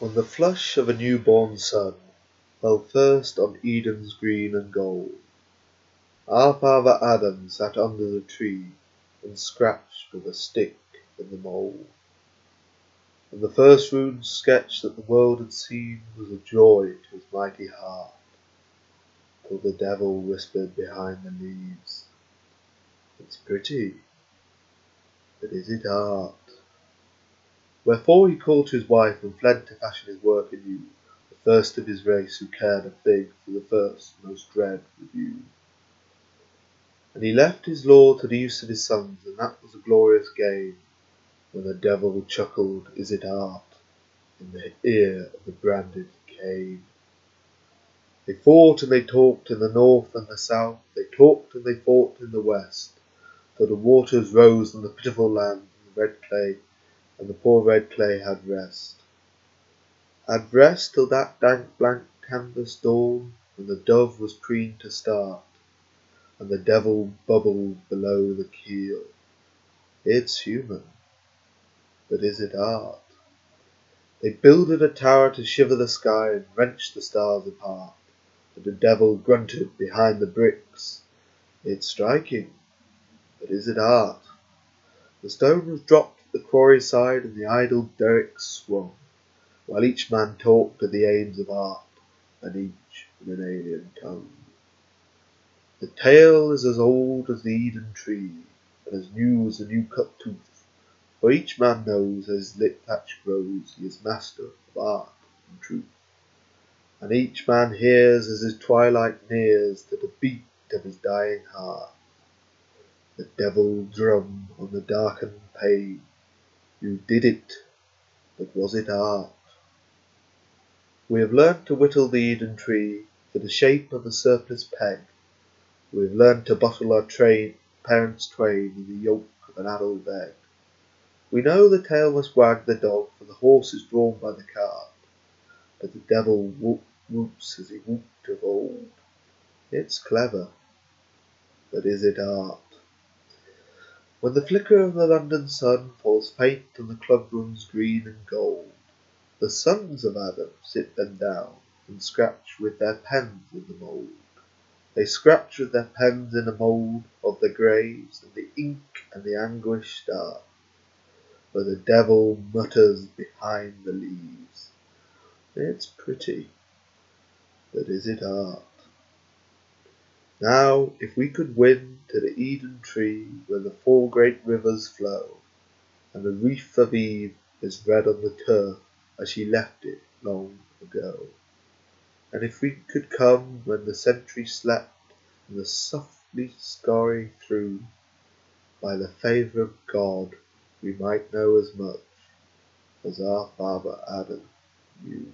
When the flush of a newborn sun fell first on Eden's green and gold, our father Adam sat under the tree and scratched with a stick in the mould. And the first rude sketch that the world had seen was a joy to his mighty heart, till the devil whispered behind the leaves, "It's pretty, but is it art?" Wherefore he called to his wife and fled to fashion his work anew, the first of his race who cared a fig for the first most dread review. And he left his law to the use of his sons, and that was a glorious gain, when the devil chuckled, "Is it art?" in the ear of the branded Cain. They fought and they talked in the north and the south, they talked and they fought in the west, till the waters rose on the pitiful land, and the red clay, and the poor red clay had rest. Had rest till that dank blank canvas dawn, when the dove was preened to start, and the devil bubbled below the keel. It's human, but is it art? They builded a tower to shiver the sky and wrench the stars apart, but the devil grunted behind the bricks. It's striking, but is it art? The stone was dropped at the quarry side, and the idle derricks swung, while each man talked of the aims of art, and each in an alien tongue. The tale is as old as the Eden tree, and as new as the new cut tooth, for each man knows as his lip thatch grows he is master of art and truth. And each man hears as his twilight nears to the beat of his dying heart, the devil drum on the darkened pane. You did it, but was it art? We have learnt to whittle the Eden tree to the shape of a surplice peg. We have learnt to bottle our parents twain in the yoke of an adult egg. We know the tail must wag the dog, for the horse is drawn by the cart, but the devil whoops as he whooped of old. It's clever, but is it art? When the flicker of the London sun falls faint on the club rooms green and gold, the sons of Adam sit them down and scratch with their pens in the mould. They scratch with their pens in the mould of the graves, and the ink and the anguish start, where the devil mutters behind the leaves. It's pretty, but is it art? Now, if we could win to the Eden tree where the 4 great rivers flow, and the wreath of Eve is red on the turf as she left it long ago, and if we could come when the century slept, and the softly scurry through, by the favour of God we might know as much as our father Adam knew.